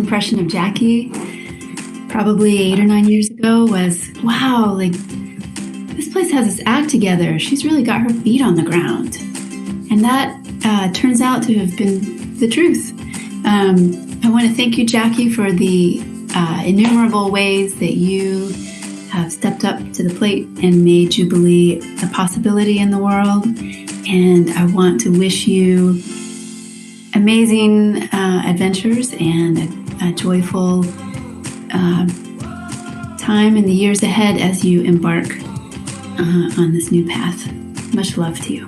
impression of Jackie, probably 8 or 9 years ago, was, wow, like, this place has its act together. She's really got her feet on the ground. And that turns out to have been the truth. I want to thank you, Jackie, for the innumerable ways that you have stepped up to the plate and made Jubilee a possibility in the world. And I want to wish you amazing adventures and a joyful time in the years ahead as you embark on this new path. Much love to you.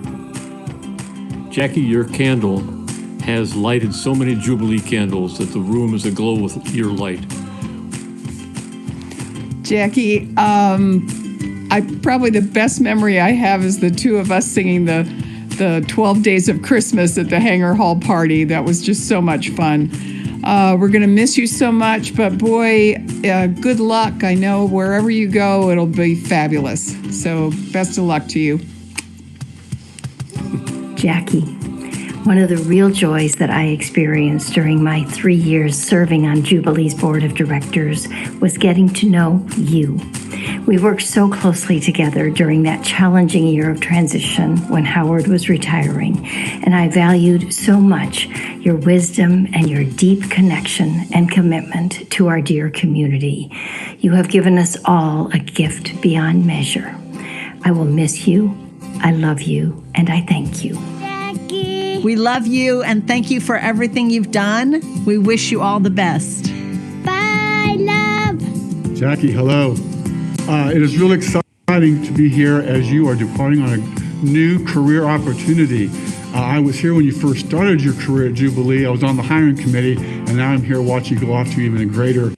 Jackie, your candle has lighted so many Jubilee candles that the room is aglow with your light. Jackie, probably the best memory I have is the two of us singing the 12 Days of Christmas at the Hangar Hall party. That was just so much fun. We're going to miss you so much, but boy, good luck. I know wherever you go, it'll be fabulous. So best of luck to you. Jackie, one of the real joys that I experienced during my 3 years serving on Jubilee's board of directors was getting to know you. We worked so closely together during that challenging year of transition when Howard was retiring, and I valued so much your wisdom and your deep connection and commitment to our dear community. You have given us all a gift beyond measure. I will miss you, I love you, and I thank you. Jackie! We love you and thank you for everything you've done. We wish you all the best. Bye, love! Jackie, hello. It is really exciting to be here as you are departing on a new career opportunity. I was here when you first started your career at Jubilee. I was on the hiring committee, and now I'm here watching you go off to even a greater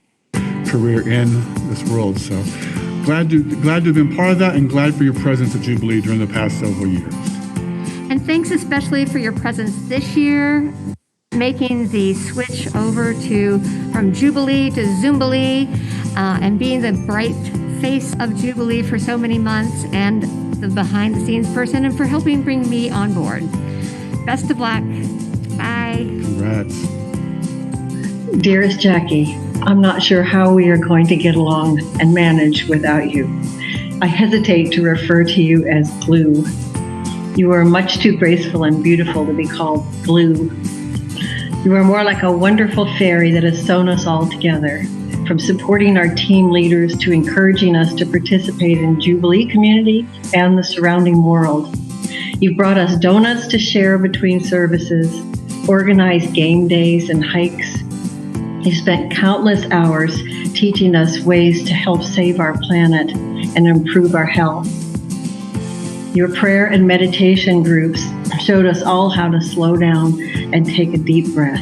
career in this world. So glad to have been part of that, and glad for your presence at Jubilee during the past several years. And thanks especially for your presence this year, making the switch over from Jubilee to Zumbilee, and being the bright face of Jubilee for so many months, and the behind-the-scenes person, and for helping bring me on board. Best of luck. Bye. Congrats. Dearest Jackie, I'm not sure how we are going to get along and manage without you. I hesitate to refer to you as glue. You are much too graceful and beautiful to be called glue. You are more like a wonderful fairy that has sewn us all together, from supporting our team leaders to encouraging us to participate in Jubilee community and the surrounding world. You've brought us donuts to share between services, organized game days and hikes. You've spent countless hours teaching us ways to help save our planet and improve our health. Your prayer and meditation groups showed us all how to slow down and take a deep breath.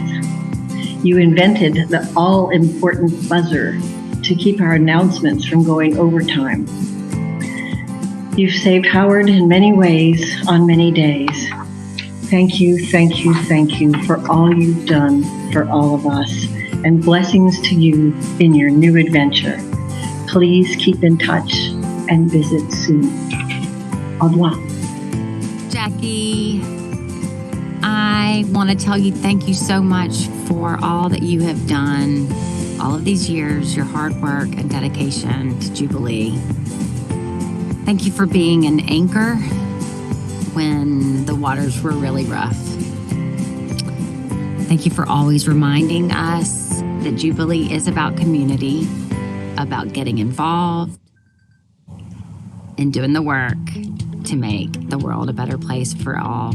You invented the all-important buzzer to keep our announcements from going overtime. You've saved Howard in many ways on many days. Thank you, thank you, thank you for all you've done for all of us, and blessings to you in your new adventure. Please keep in touch and visit soon. Au revoir. Jackie, I want to tell you thank you so much for all that you have done, all of these years, your hard work and dedication to Jubilee. Thank you for being an anchor when the waters were really rough. Thank you for always reminding us that Jubilee is about community, about getting involved and doing the work to make the world a better place for all.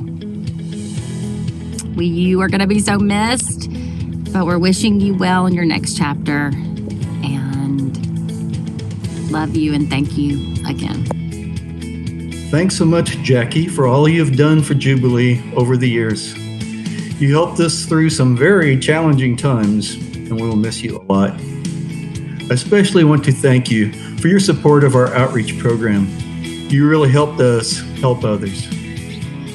You are going to be so missed, but we're wishing you well in your next chapter, and love you and thank you again. Thanks so much, Jackie, for all you've done for Jubilee over the years. You helped us through some very challenging times, and we will miss you a lot. I especially want to thank you for your support of our outreach program. You really helped us help others.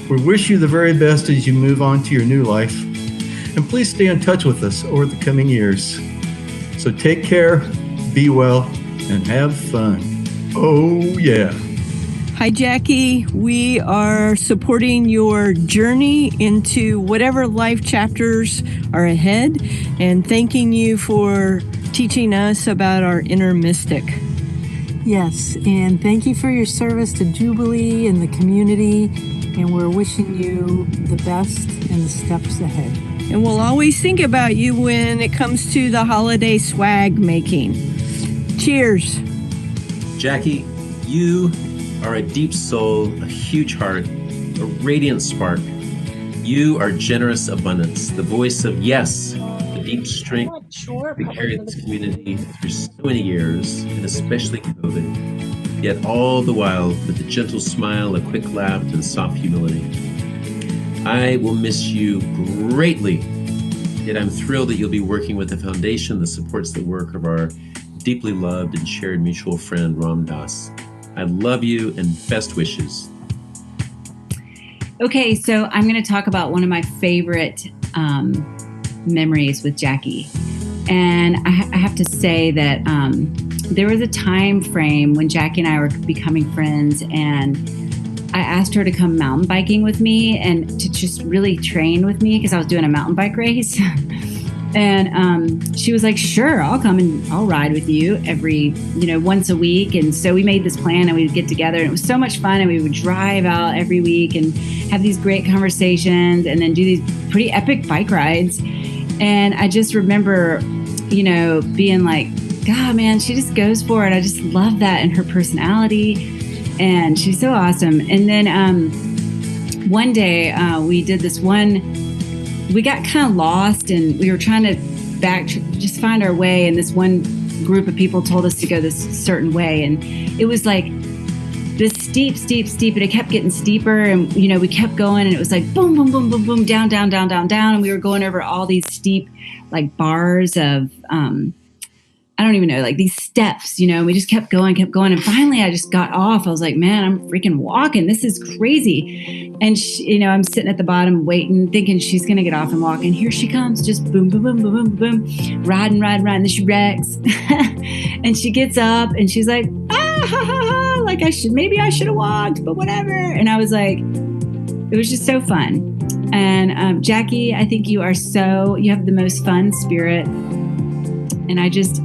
We wish you the very best as you move on to your new life, and please stay in touch with us over the coming years. So take care, be well, and have fun. Oh yeah. Hi, Jackie. We are supporting your journey into whatever life chapters are ahead and thanking you for teaching us about our inner mystic. Yes, and thank you for your service to Jubilee and the community, and we're wishing you the best in the steps ahead. And we'll always think about you when it comes to the holiday swag making. Cheers. Jackie, you are a deep soul, a huge heart, a radiant spark. You are generous abundance, the voice of yes, the deep strength that carried this community through so many years, and especially COVID. Yet all the while, with a gentle smile, a quick laugh, and soft humility. I will miss you greatly, yet I'm thrilled that you'll be working with a foundation that supports the work of our deeply loved and shared mutual friend, Ram Dass. I love you and best wishes. Okay, so I'm going to talk about one of my favorite memories with Jackie. And I have to say that there was a time frame when Jackie and I were becoming friends, and I asked her to come mountain biking with me and to just really train with me because I was doing a mountain bike race. And she was like, sure, I'll come and I'll ride with you once a week. And so we made this plan and we would get together, and it was so much fun. And we would drive out every week and have these great conversations and then do these pretty epic bike rides. And I just remember, being like, God, man, she just goes for it. I just love that in her personality. And she's so awesome. And then one day we did this we got kind of lost and we were trying to just find our way. And this one group of people told us to go this certain way. And it was like this steep, and it kept getting steeper. And, we kept going and it was like, boom, boom, boom, boom, boom, down, down, down, down, down. And we were going over all these steep, like bars of, I don't even know, like these steps, we just kept going. And finally I just got off. I was like, man, I'm freaking walking. This is crazy. And I'm sitting at the bottom waiting, thinking she's going to get off and walk. And here she comes, just boom, boom, boom, boom, boom, boom, riding. Then she wrecks. And she gets up and she's like, ha, ha, ha. Like maybe I should have walked, but whatever. And I was like, it was just so fun. And Jackie, I think you have the most fun spirit. And I just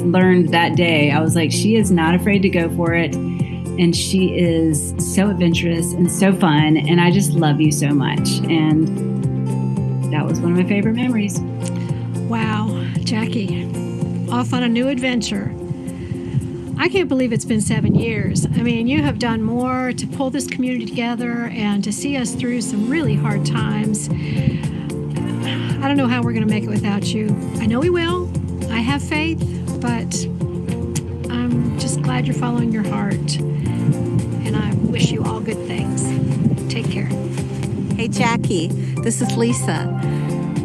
learned that day, I was like, she is not afraid to go for it. And she is so adventurous and so fun. And I just love you so much. And that was one of my favorite memories. Wow, Jackie, off on a new adventure. I can't believe it's been 7 years. I mean, you have done more to pull this community together and to see us through some really hard times. I don't know how we're going to make it without you. I know we will. I have faith, but I'm just glad you're following your heart. And I wish you all good things. Take care. Hey, Jackie, this is Lisa.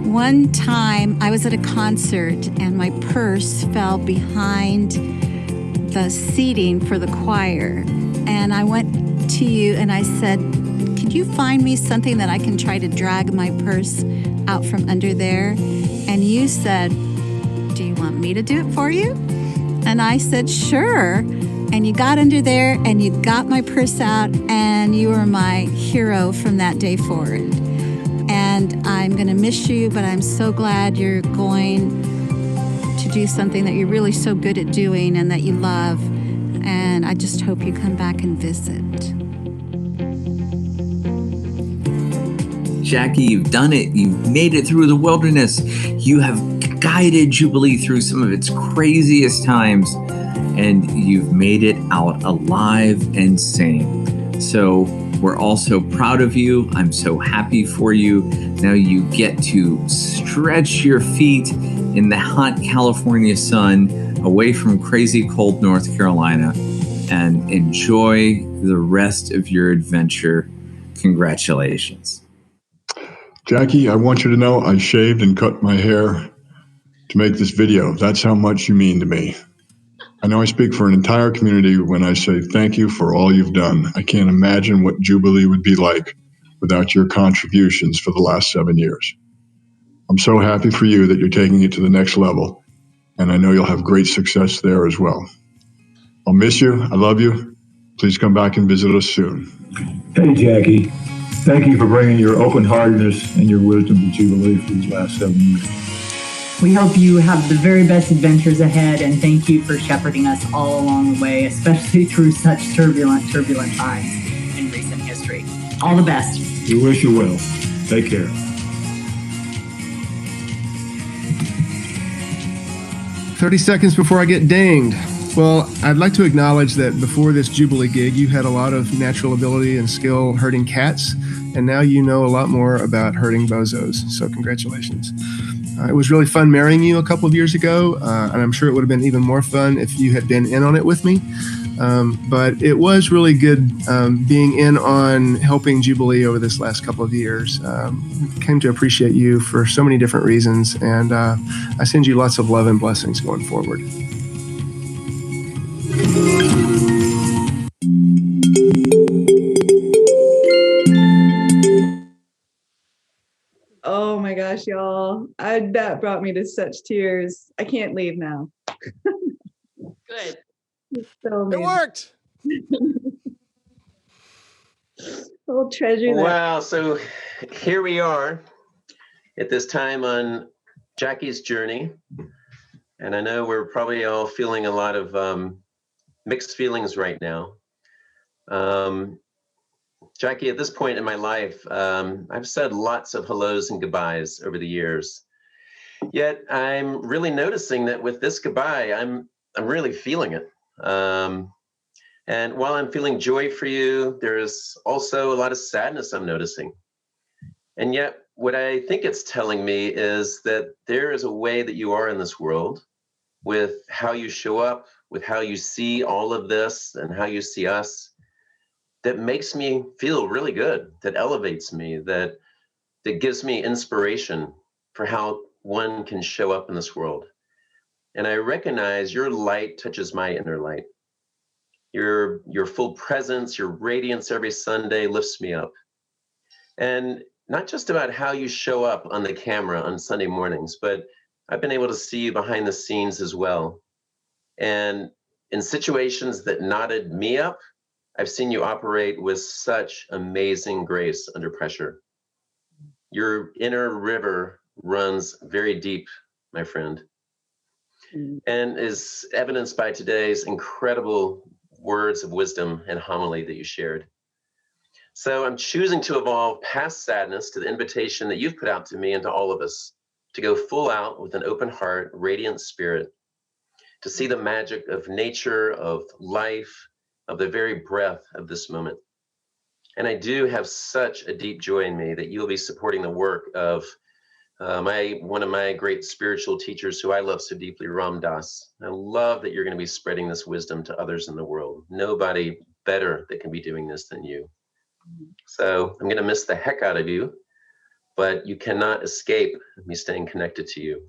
One time I was at a concert and my purse fell behind the seating for the choir. And I went to you and I said, can you find me something that I can try to drag my purse out from under there? And you said, do you want me to do it for you? And I said, sure. And you got under there and you got my purse out, and you were my hero from that day forward. And I'm going to miss you, but I'm so glad you're going to do something that you're really so good at doing and that you love. And I just hope you come back and visit. Jackie, you've done it. You've made it through the wilderness. You have guided Jubilee through some of its craziest times, and you've made it out alive and sane. So we're all so proud of you. I'm so happy for you. Now you get to stretch your feet in the hot California sun away from crazy cold North Carolina and enjoy the rest of your adventure. Congratulations. Jackie, I want you to know I shaved and cut my hair to make this video. That's how much you mean to me. I know I speak for an entire community when I say thank you for all you've done. I can't imagine what Jubilee would be like without your contributions for the last 7 years. I'm so happy for you that you're taking it to the next level, and I know you'll have great success there as well. I'll miss you. I love you. Please come back and visit us soon. Hey, Jackie. Thank you for bringing your open-heartedness and your wisdom to Jubilee for these last 7 years. We hope you have the very best adventures ahead, and thank you for shepherding us all along the way, especially through such turbulent times in recent history. All the best. We wish you well. Take care. "30 seconds before I get dinged." Well, I'd like to acknowledge that before this Jubilee gig, you had a lot of natural ability and skill herding cats, and now you know a lot more about herding bozos, so congratulations. It was really fun marrying you a couple of years ago, and I'm sure it would have been even more fun if you had been in on it with me. But it was really good being in on helping Jubilee over this last couple of years. Came to appreciate you for so many different reasons, and I send you lots of love and blessings going forward. Oh my gosh, y'all. That brought me to such tears. I can't leave now. Good. So It worked. I'll treasure that. Wow. So here we are at this time on Jackie's journey. And I know we're probably all feeling a lot of mixed feelings right now. Jackie, at this point in my life, I've said lots of hellos and goodbyes over the years. Yet I'm really noticing that with this goodbye, I'm really feeling it. And while I'm feeling joy for you, there's also a lot of sadness I'm noticing. And yet what I think it's telling me is that there is a way that you are in this world with how you show up, with how you see all of this and how you see us, that makes me feel really good, that elevates me, that gives me inspiration for how one can show up in this world. And I recognize your light touches my inner light. Your full presence, your radiance every Sunday lifts me up. And not just about how you show up on the camera on Sunday mornings, but I've been able to see you behind the scenes as well. And in situations that knotted me up, I've seen you operate with such amazing grace under pressure. Your inner river runs very deep, my friend, and is evidenced by today's incredible words of wisdom and homily that you shared. So I'm choosing to evolve past sadness to the invitation that you've put out to me and to all of us to go full out with an open heart, radiant spirit, to see the magic of nature, of life, of the very breath of this moment. And I do have such a deep joy in me that you'll be supporting the work of one of my great spiritual teachers who I love so deeply, Ram Dass. I love that you're going to be spreading this wisdom to others in the world. Nobody better that can be doing this than you. So I'm going to miss the heck out of you, but you cannot escape me staying connected to you.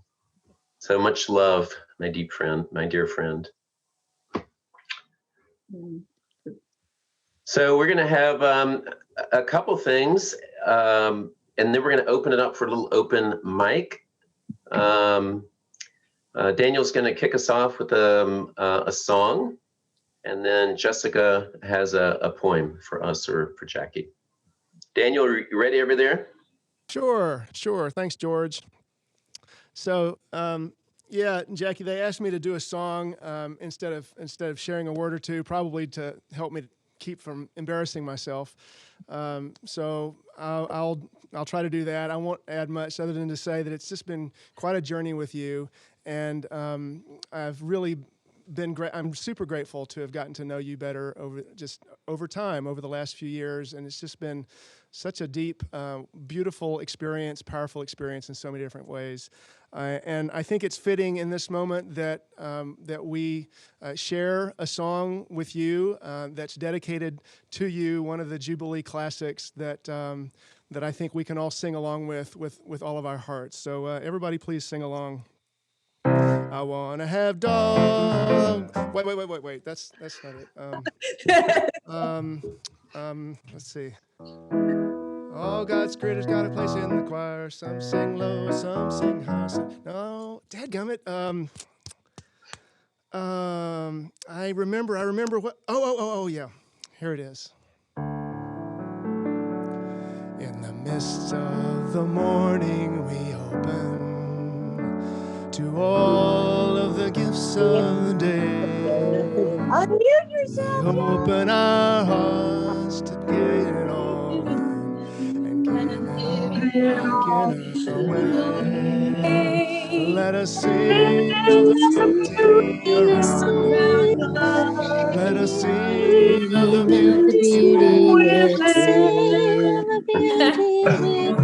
So much love, my deep friend, my dear friend. So we're going to have a couple things, and then we're going to open it up for a little open mic. Daniel's going to kick us off with a song, and then Jessica has a poem for us or for Jackie. Daniel, are you ready over there? Sure. Thanks, George. So, yeah, Jackie, they asked me to do a song instead of sharing a word or two, probably to help me keep from embarrassing myself. So I'll try to do that. I won't add much other than to say that it's just been quite a journey with you, and I've really been great. I'm super grateful to have gotten to know you better over time, over the last few years, and it's just been such a deep, beautiful experience, powerful experience in so many different ways. And I think it's fitting in this moment that we share a song with you that's dedicated to you, one of the Jubilee classics that I think we can all sing along with all of our hearts. So everybody, please sing along. I wanna have dog. Wait. That's not it. Let's see. All God's creators got a place in the choir. Some sing low, some sing high. No, dadgummit. I remember what. Oh, yeah. Here it is. In the midst of the morning we open to all of the gifts of the day. Unmute We open our hearts to get it all and give it back in a way. Let us sing of the beauty around us. Let us sing of the beauty within.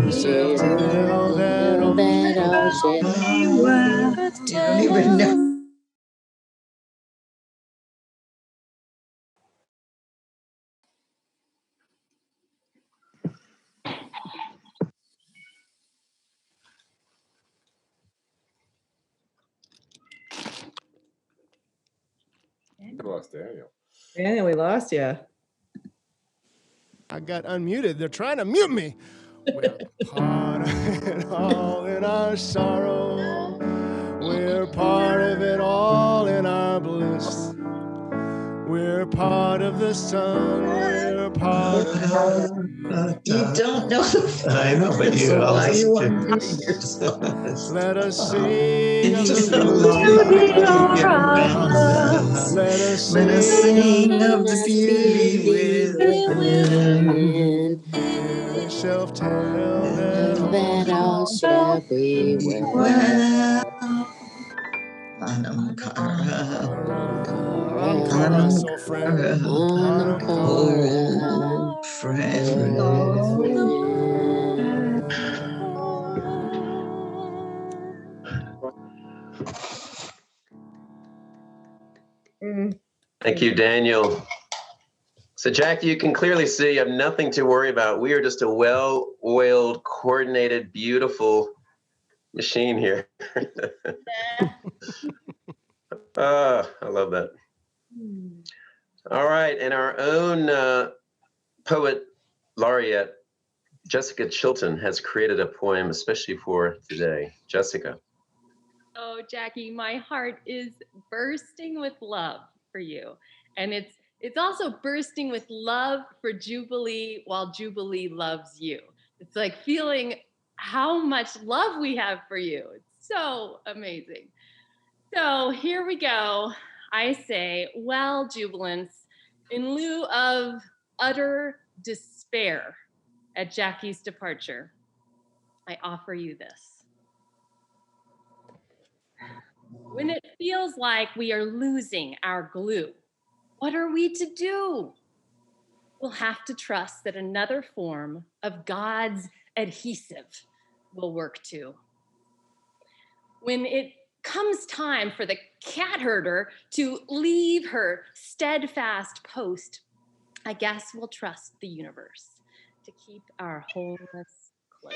We shall tell that all shall be well. You don't even know. We lost Daniel. Daniel, we lost you. I got unmuted. They're trying to mute me. We're part of it all in our sorrow. We're part of it all in our bliss. We're part of the sun. We're part of You don't know the I know, but you so why also you can. unmuting yourself? Let us sing of Just the a beauty around around. us. Let us Let us sing sing of the beauty within. we shall tell that all shall be well. Anam Karan. Anam soul friend. Anam Oh, friend. Thank you, Daniel. So, Jackie, you can clearly see you have nothing to worry about. We are just a well-oiled, coordinated, beautiful machine here. I love that. All right, and our own poet laureate, Jessica Chilton, has created a poem especially for today. Jessica. Oh, Jackie, my heart is bursting with love for you. And it's also bursting with love for Jubilee while Jubilee loves you. It's like feeling how much love we have for you. It's so amazing. So here we go. I say, well, Jubilants, in lieu of utter despair at Jackie's departure, I offer you this. When it feels like we are losing our glue, what are we to do? We'll have to trust that another form of God's adhesive will work too. When it comes time for the cat herder to leave her steadfast post, I guess we'll trust the universe to keep our wholeness close.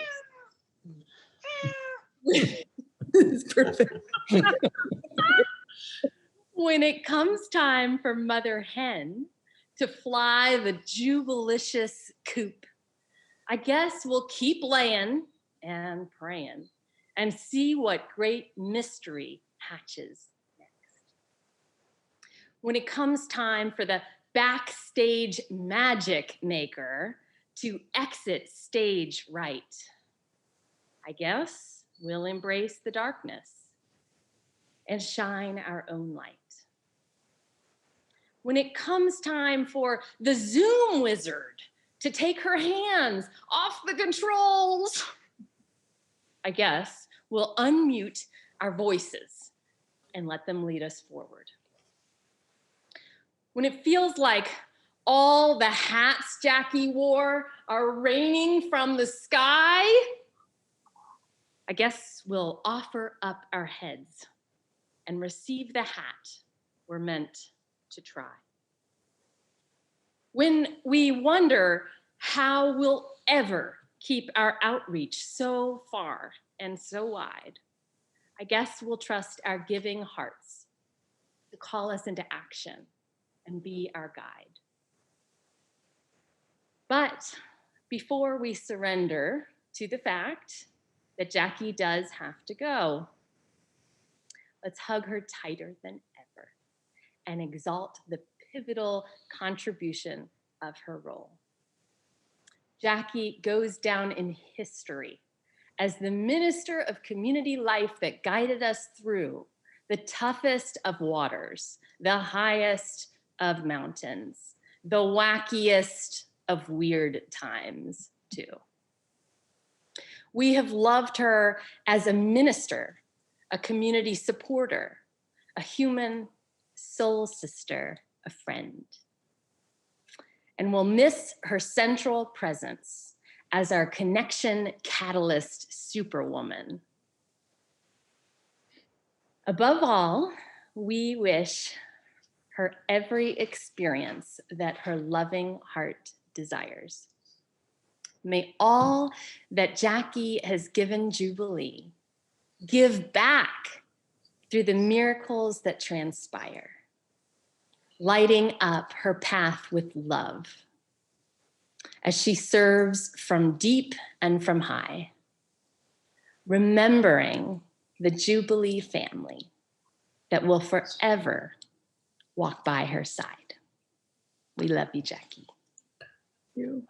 This is perfect. When it comes time for Mother Hen to fly the jubilicious coop, I guess we'll keep laying and praying and see what great mystery hatches next. When it comes time for the backstage magic maker to exit stage right, I guess we'll embrace the darkness and shine our own light. When it comes time for the Zoom wizard to take her hands off the controls, I guess we'll unmute our voices and let them lead us forward. When it feels like all the hats Jackie wore are raining from the sky, I guess we'll offer up our heads and receive the hat we're meant to try. When we wonder how we'll ever keep our outreach so far and so wide, I guess we'll trust our giving hearts to call us into action and be our guide. But before we surrender to the fact that Jackie does have to go, let's hug her tighter than ever and exalt the pivotal contribution of her role. Jackie goes down in history as the minister of community life that guided us through the toughest of waters, the highest of mountains, the wackiest of weird times, too. We have loved her as a minister, a community supporter, a human soul sister, a friend. And we'll miss her central presence as our connection catalyst superwoman. Above all, we wish her every experience that her loving heart desires. May all that Jackie has given Jubilee give back through the miracles that transpire, lighting up her path with love as she serves from deep and from high, remembering the Jubilee family that will forever walk by her side. We love you, Jackie. You.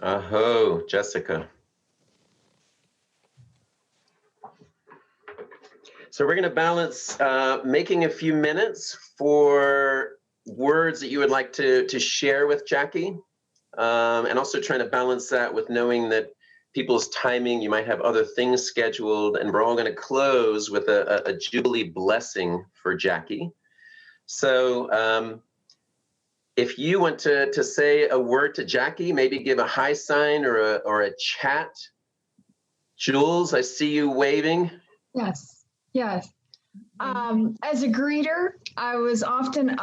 Aho, Jessica. So we're going to balance making a few minutes for words that you would like to share with Jackie, and also trying to balance that with knowing that people's timing, you might have other things scheduled, and we're all going to close with a Jubilee blessing for Jackie. So if you want to say a word to Jackie, maybe give a high sign or a chat. Jules, I see you waving. Yes, yes. As a greeter, I was often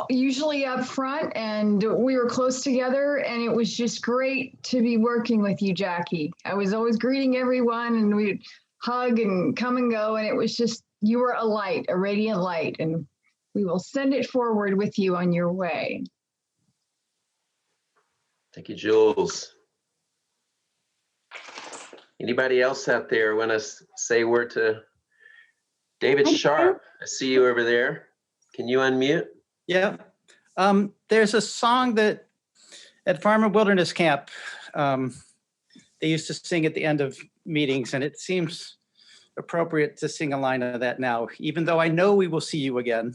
usually up front, and we were close together, and it was just great to be working with you, Jackie. I was always greeting everyone, and we'd hug and come and go, and it was just, you were a light, a radiant light, and we will send it forward with you on your way. Thank you, Jules. Anybody else out there want to say a word to David Sharp? I see you over there. Can you unmute? Yeah. There's a song that at Farmer Wilderness Camp, they used to sing at the end of meetings, and it seems appropriate to sing a line of that now, even though I know we will see you again.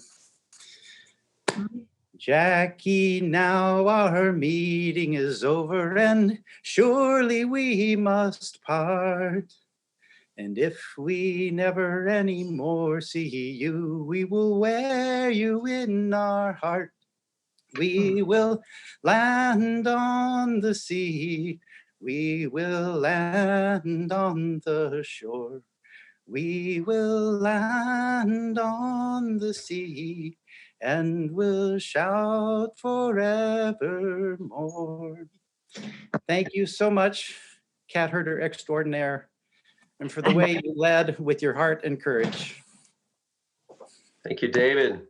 Jackie, now our meeting is over, and surely we must part. And if we never anymore see you, we will wear you in our heart. We will land on the sea. We will land on the shore. We will land on the sea and will shout forevermore. Thank you so much, cat herder extraordinaire, and for the way you led with your heart and courage. Thank you, David.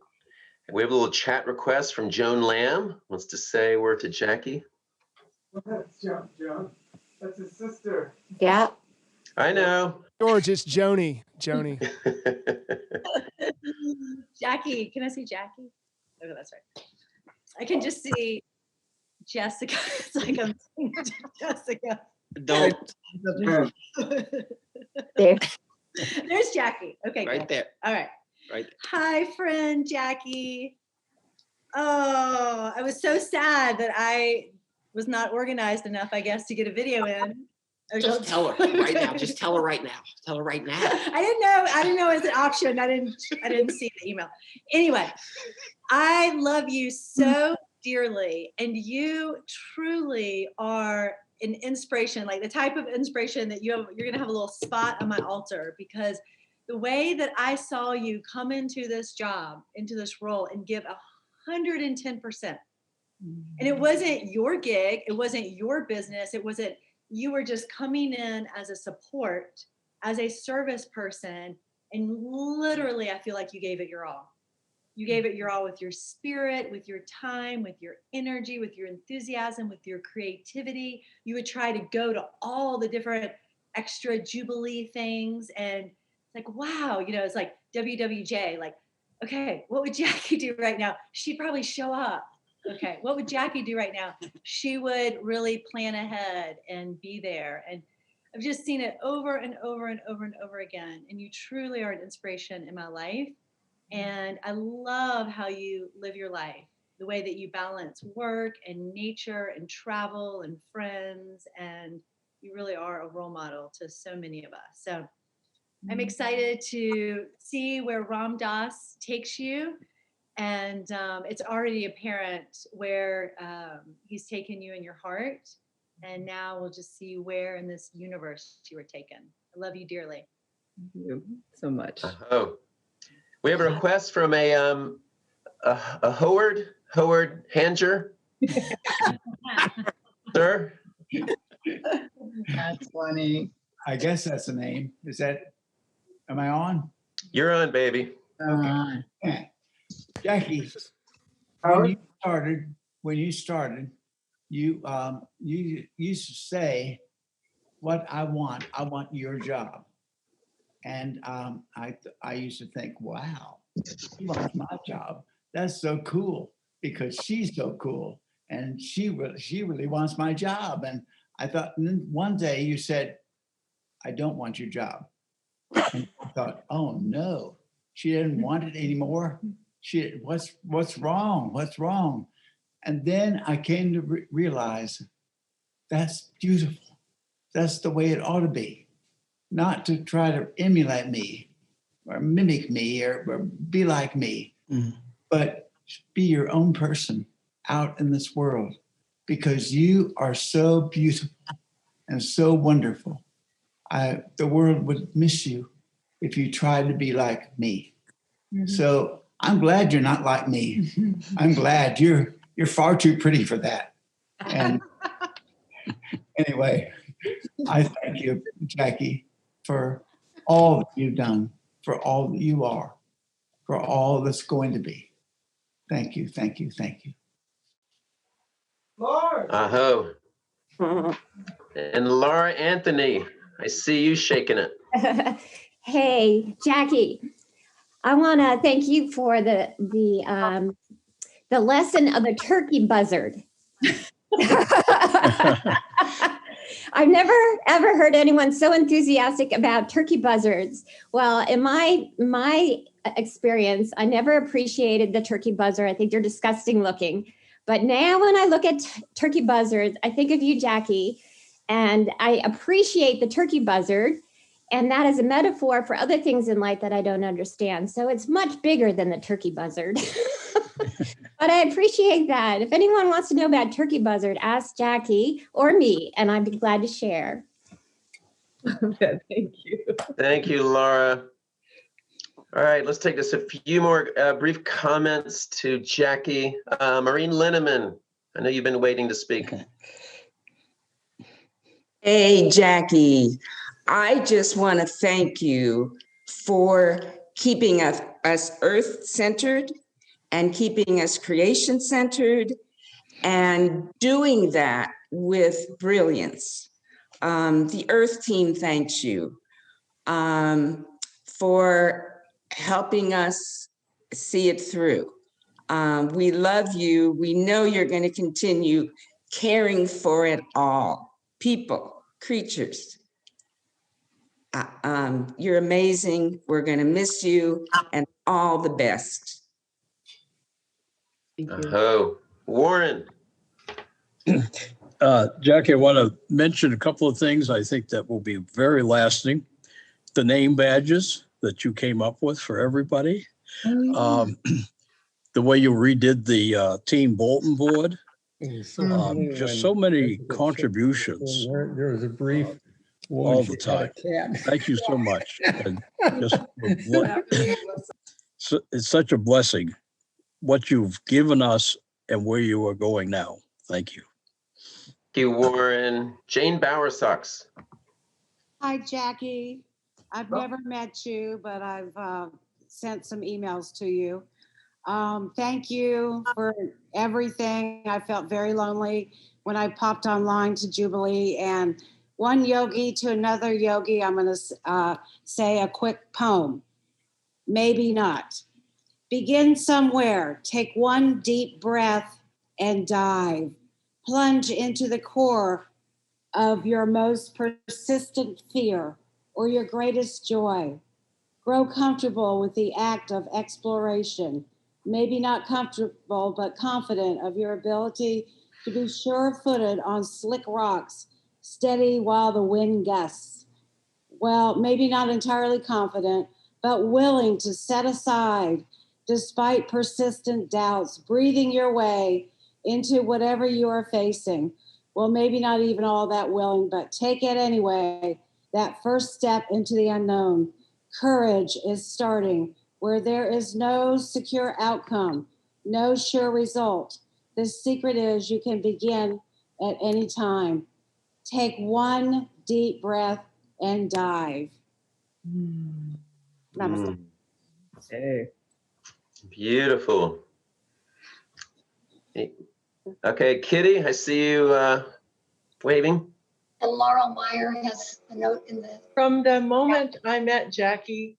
We have a little chat request from Joan Lamb. Wants to say a word to Jackie. That's Joan. That's his sister. Yeah. I know. George, it's Joni. Joni. Jackie, can I see Jackie? Oh, that's right. I can just see Jessica. It's like I'm seeing Jessica. Don't. There. There's Jackie. Okay, Right good. there. All right. Right. Hi, friend Jackie. Oh, I was so sad that I was not organized enough, I guess, to get a video in. Just tell her right now. Just tell her right now. Tell her right now. I didn't know it was an option. I didn't see the email. Anyway, I love you so dearly, and you truly are an inspiration, like the type of inspiration that you're going to have a little spot on my altar, because the way that I saw you come into this job, into this role, and give 110%. And it wasn't your gig, it wasn't your business, you were just coming in as a support, as a service person, and literally I feel like you gave it your all. You gave it your all with your spirit, with your time, with your energy, with your enthusiasm, with your creativity. You would try to go to all the different extra Jubilee things, and it's like, wow, it's like WWJ, like, okay, what would Jackie do right now? She'd probably show up. Okay, what would Jackie do right now? She would really plan ahead and be there. And I've just seen it over and over and over and over again. And you truly are an inspiration in my life. And I love how you live your life, the way that you balance work and nature and travel and friends. And you really are a role model to so many of us. So I'm excited to see where Ram Dass takes you. And it's already apparent where he's taken you in your heart. And now we'll just see where in this universe you were taken. I love you dearly. Thank you so much. Oh, we have a request from a Howard Hanger. Sir? That's funny. I guess that's the name. Is that, am I on? You're on, baby. Okay. Jackie, when you started, you used to say, what I want your job. And I used to think, wow, she wants my job. That's so cool because she's so cool. And she really wants my job. And I thought, and then one day you said, I don't want your job. And I thought, oh no, she didn't want it anymore. What's wrong? What's wrong? And then I came to realize that's beautiful. That's the way it ought to be. Not to try to emulate me or mimic me or be like me, but be your own person out in this world because you are so beautiful and so wonderful. The world would miss you if you tried to be like me. So I'm glad you're not like me. I'm glad you're far too pretty for that. And anyway, I thank you, Jackie, for all that you've done, for all that you are, for all that's going to be. Thank you, thank you, thank you. Lord. Aho. And Laura Anthony, I see you shaking it. Hey, Jackie, I want to thank you for the lesson of the turkey buzzard. I've never ever heard anyone so enthusiastic about turkey buzzards. Well, in my experience, I never appreciated the turkey buzzard. I think they're disgusting looking. But now when I look at turkey buzzards, I think of you, Jackie, and I appreciate the turkey buzzard. And that is a metaphor for other things in life that I don't understand. So it's much bigger than the turkey buzzard. But I appreciate that. If anyone wants to know about turkey buzzard, ask Jackie or me, and I'd be glad to share. Thank you. Thank you, Laura. All right, let's take just a few more brief comments to Jackie. Maureen Linneman, I know you've been waiting to speak. Hey, Jackie, I just want to thank you for keeping us earth-centered and keeping us creation-centered and doing that with brilliance. The Earth team thanks you for helping us see it through. We love you. We know you're going to continue caring for it all. People, creatures. You're amazing. We're going to miss you and all the best. Oh, Warren. Jackie, I want to mention a couple of things I think that will be very lasting. The name badges that you came up with for everybody. The way you redid the Team Bolton board. Just so many contributions. There was a brief all the time. Thank you so much. And just, it's such a blessing what you've given us and where you are going now. Thank you. Thank you, Warren. Jane Bowersox. Hi, Jackie. I've never met you, but I've sent some emails to you. Thank you for everything. I felt very lonely when I popped online to Jubilee, and one yogi to another yogi, I'm going to say a quick poem. Maybe not. Begin somewhere. Take one deep breath and dive. Plunge into the core of your most persistent fear or your greatest joy. Grow comfortable with the act of exploration. Maybe not comfortable, but confident of your ability to be sure-footed on slick rocks, steady while the wind gusts. Well, maybe not entirely confident, but willing to set aside, despite persistent doubts, breathing your way into whatever you are facing. Well, maybe not even all that willing, but take it anyway. That first step into the unknown. Courage is starting where there is no secure outcome, no sure result. The secret is you can begin at any time. Take one deep breath and dive. Namaste. Hey. Beautiful. Okay, Kitty, I see you waving. And Laurel Meyer has a note in the. From the moment I met Jackie,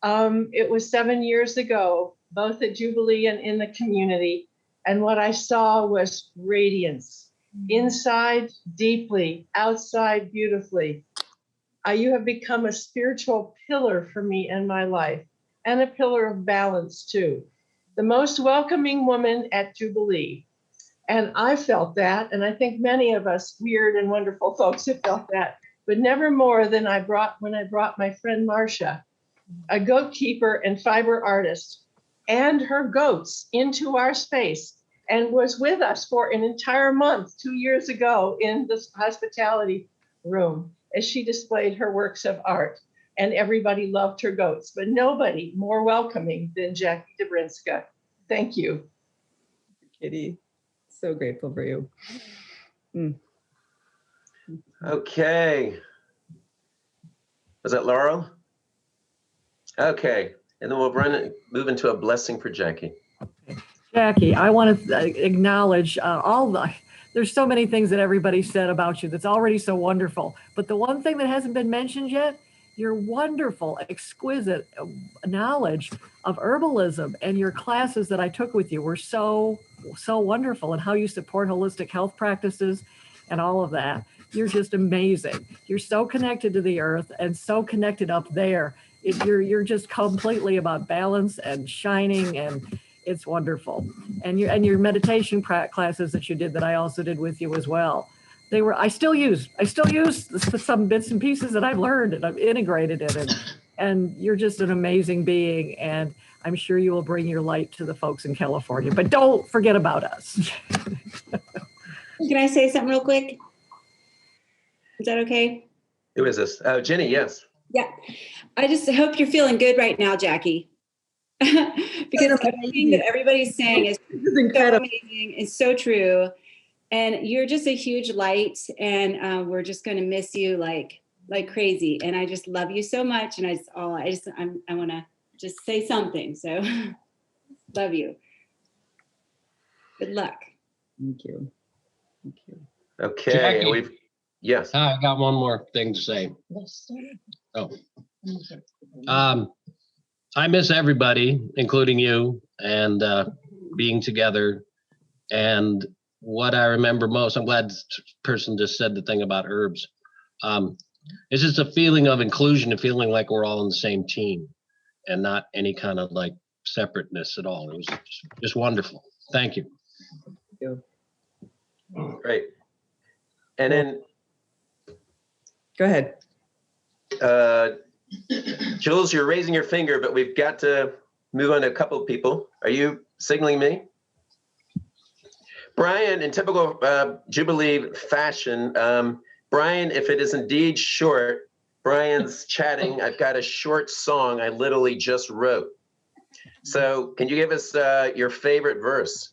it was 7 years ago, both at Jubilee and in the community. And what I saw was radiance. Inside deeply, outside beautifully. You have become a spiritual pillar for me in my life, and a pillar of balance too. The most welcoming woman at Jubilee. And I felt that, and I think many of us weird and wonderful folks have felt that, but never more than when I brought my friend Marcia, a goat keeper and fiber artist, and her goats into our space, and was with us for an entire month 2 years ago in this hospitality room as she displayed her works of art. And everybody loved her goats, but nobody more welcoming than Jackie Dobrinska. Thank you. Kitty, so grateful for you. Okay. Was that Laurel? Okay, and then we'll move into a blessing for Jackie. Jackie, I want to acknowledge there's so many things that everybody said about you that's already so wonderful. But the one thing that hasn't been mentioned yet, your wonderful, exquisite knowledge of herbalism, and your classes that I took with you were so wonderful, and how you support holistic health practices and all of that. You're just amazing. You're so connected to the earth and so connected up there. You're just completely about balance and shining, and it's wonderful. And your meditation classes that you did, that I also did with you as well. I still use some bits and pieces that I've learned, and I've integrated it. And you're just an amazing being. And I'm sure you will bring your light to the folks in California, but don't forget about us. Can I say something real quick? Is that okay? Who is this? Oh, Jenny, yes. Yeah. I just hope you're feeling good right now, Jackie. Because everything that everybody's saying is so amazing. It's so true. And you're just a huge light, and we're just going to miss you like crazy. And I just love you so much. And I want to just say something. So love you. Good luck. Thank you. Thank you. Okay, Jackie. Yes. I got one more thing to say. Oh. I miss everybody, including you, and being together. And what I remember most, I'm glad this person just said the thing about herbs. It's just a feeling of inclusion, a feeling like we're all on the same team, and not any kind of like separateness at all. It was just wonderful. Thank you. Thank you. Great. And then go ahead. Jules, you're raising your finger, but we've got to move on to a couple of people. Are you signaling me? Brian, in typical Jubilee fashion, Brian, if it is indeed short, Brian's chatting. I've got a short song I literally just wrote. So can you give us your favorite verse?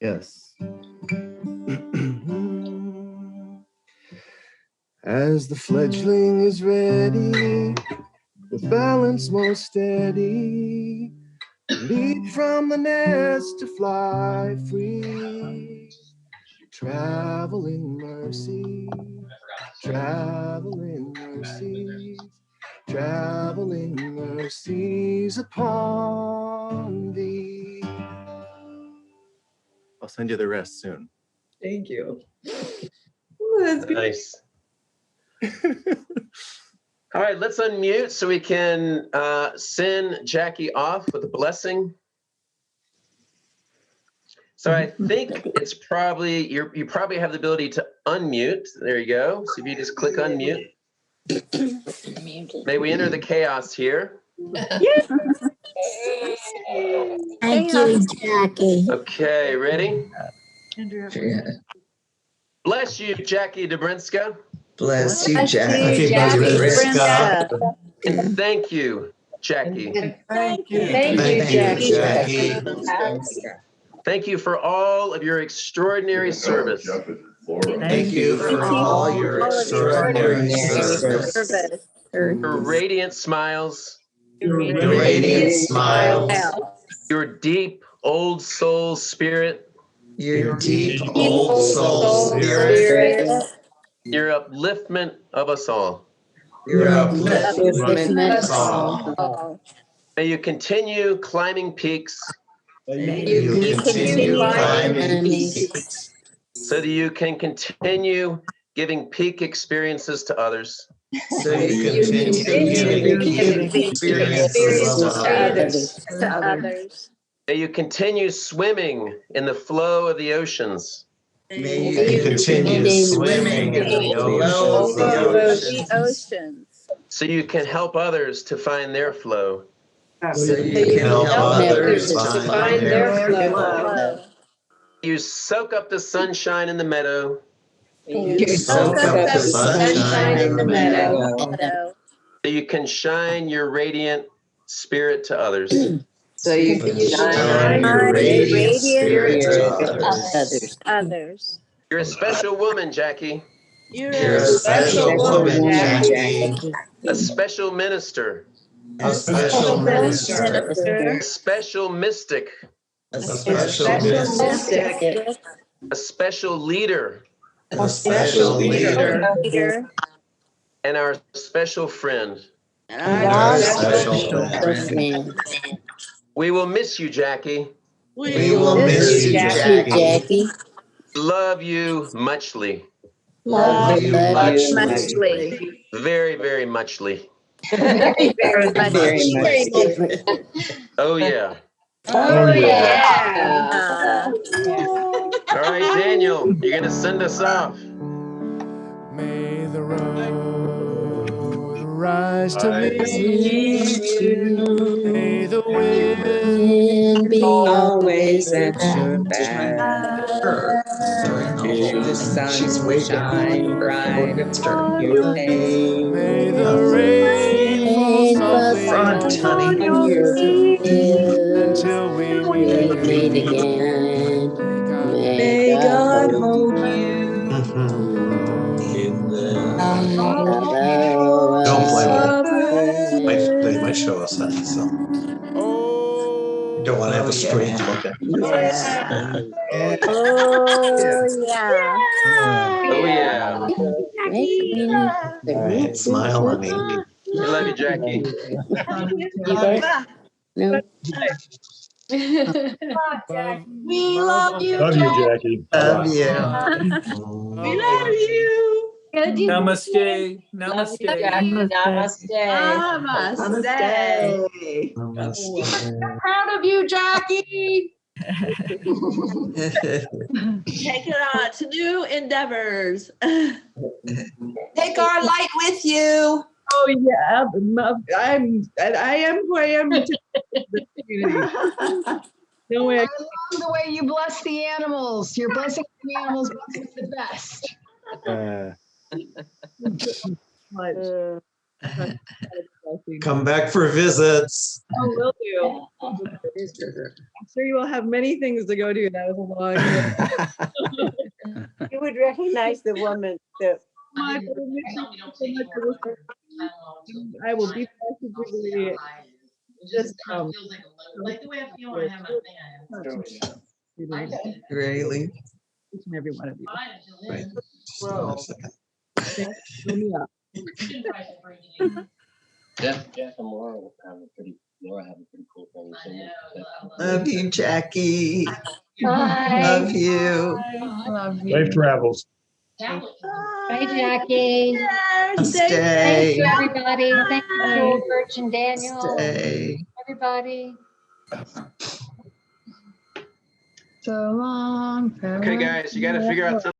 Yes. As the fledgling is ready, with balance more steady, leap from the nest to fly free. Traveling mercy, traveling mercies, traveling mercies upon thee. send you the rest soon. Thank you. Oh, that's good. Nice. All right, let's unmute so we can send Jackie off with a blessing. So I think it's probably, you probably have the ability to unmute. There you go. So if you just click unmute. May we enter the chaos here. Thank you, Jackie. Okay, ready? Bless you, Jackie Dobrinska. Bless you, Jackie Dobrinska. And thank you, Jackie. Thank you, Jackie. Thank you for all of your extraordinary service. Thank you for all your extraordinary service. Your radiant smiles. Your radiant smiles. Your deep old soul spirit. Your deep old soul spirit. Your upliftment of us all. Your upliftment of us all. May you continue climbing peaks. May you continue climbing peaks. So that you can continue giving peak experiences to others. So you continue giving experiences to others. May you continue swimming in the flow of the oceans. May you continue swimming in the oceans. So you can help others to find their flow. So you can help others to find their flow. You soak up the sunshine in the meadow. You soak up the sunshine in the meadow. So you can shine your radiant spirit to others. So you can shine your radiant spirit to others. You're a special woman, Jackie. You're a special woman, Jackie. A special minister. A special minister. A special mystic. A special mystic. A special leader. A special leader. And our special friend. And our special friend. We will miss you, Jackie. We will miss you, Jackie. Love you muchly. Love you muchly. Very, very muchly. Very, very muchly. Oh, yeah. Oh, yeah. All right, Daniel, you're going to send us off. May the road rise to meet you. May the wind Be always at your back. May the sun shine bright on your face. May the rain fall softly on your feet until we meet again. May God hold you. Don't blame them. They might show us that. So don't want to have a strange look at them. Oh, yeah. Oh, yeah. All right, smile, honey. I love you, Jackie. No. We love you, Love you, Jackie. Love you. We love you. Namaste. Namaste. Namaste. Proud of you, Jackie. Take it on to new endeavors. Take our light with you. Oh yeah, I am who I am. The community. No way. I love the way you bless the animals. Your blessing of the animals is the best. Come back for visits. Oh, will do. I'm sure you will have many things to go do. That was a long. You would recognize the woman that. I will be back to Jubilee. Just like the way I feel when I have a fan. Really? Each and every one of you. Right. Jeff and Laura have a pretty cool thing. Love you, Jackie. Bye. Love you. Love you. Safe travels. Bye, Jackie. Stay. Thank you, everybody. Thank you, George and Daniel, Stay. everybody. So long. Okay, guys, you got to figure out something.